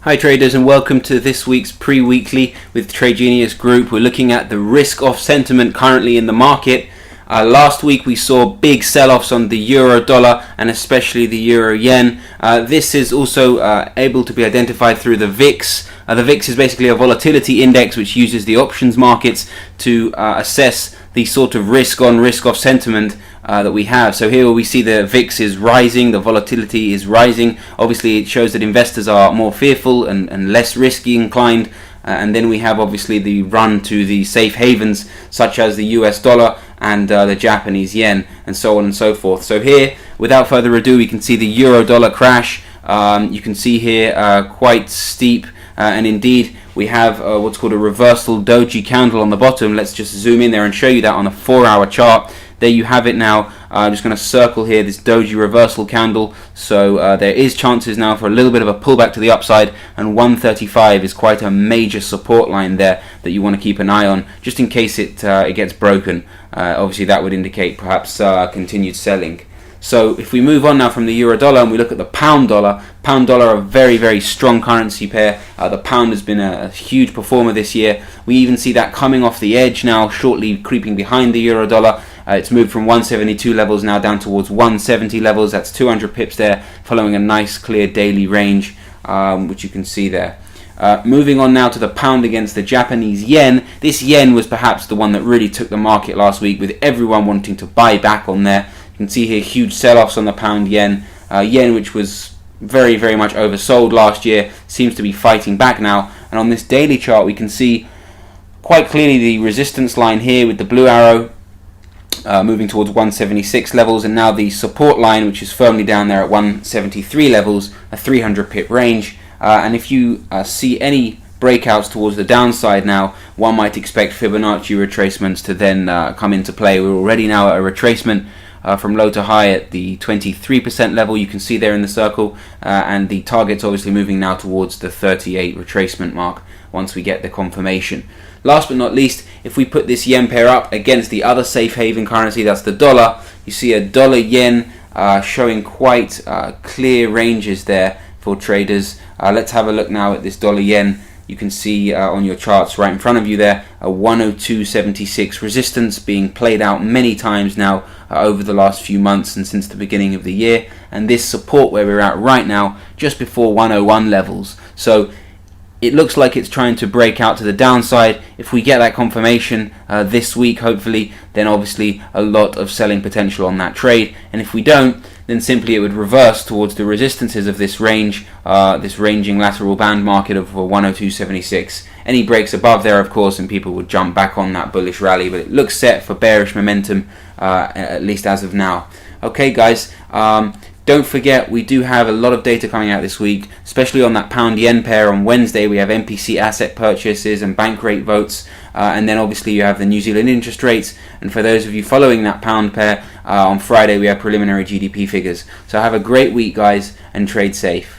Hi traders, and welcome to this week's pre-weekly with Trade Genius Group. We're looking at the risk-off sentiment currently in the market. Last week we saw big sell-offs on the euro dollar and especially the euro yen. This is also able to be identified through the VIX. The VIX is basically a volatility index which uses the options markets to assess the sort of risk-on, risk-off sentiment that we have. So here we see the VIX is rising, the volatility is rising. Obviously it shows that investors are more fearful and less risky inclined. And then we have obviously the run to the safe havens such as the US dollar and the Japanese yen and so on and so forth. So here, without further ado, we can see the euro dollar crash. You can see here quite steep, and indeed we have what's called a reversal doji candle on the bottom. Let's just zoom in there and show you that on a 4-hour chart. There you have it now. I'm just going to circle here this doji reversal candle. So there is chances now for a little bit of a pullback to the upside, and 135 is quite a major support line there that you want to keep an eye on, just in case it gets broken. Obviously that would indicate perhaps continued selling. So if we move on now from the euro dollar and we look at the pound dollar, a very, very strong currency pair. The pound has been a huge performer this year. We even see that coming off the edge now, shortly creeping behind the euro dollar. It's moved from 172 levels now down towards 170 levels. That's 200 pips there, following a nice clear daily range, which you can see there. Moving on now to the pound against the Japanese yen. This yen was perhaps the one that really took the market last week, with everyone wanting to buy back on there. You can see here huge sell-offs on the pound yen. Yen, which was very, very much oversold last year, seems to be fighting back now. And on this daily chart, we can see quite clearly the resistance line here with the blue arrow moving towards 176 levels, and now the support line, which is firmly down there at 173 levels, a 300 pip range. And if you see any breakouts towards the downside now, one might expect Fibonacci retracements to then come into play. We're already now at a retracement from low to high at the 23% level, you can see there in the circle, and the target's obviously moving now towards the 38 retracement mark once we get the confirmation. Last but not least, if we put this yen pair up against the other safe haven currency, that's the dollar, you see a dollar yen showing quite clear ranges there for traders. Let's have a look now at this dollar yen. You can see on your charts right in front of you there a 102.76 resistance being played out many times now over the last few months and since the beginning of the year, and this support where we're at right now just before 101 levels. So it looks like it's trying to break out to the downside. If we get that confirmation this week, hopefully, then obviously a lot of selling potential on that trade. And if we don't, then simply it would reverse towards the resistances of this range, this ranging lateral band market of 102.76. Any breaks above there, of course, and people would jump back on that bullish rally, but it looks set for bearish momentum, at least as of now. Okay, guys. Don't forget, we do have a lot of data coming out this week, especially on that pound-yen pair. On Wednesday, we have MPC asset purchases and bank rate votes, and then obviously you have the New Zealand interest rates. And for those of you following that pound pair, on Friday we have preliminary GDP figures. So have a great week, guys, and trade safe.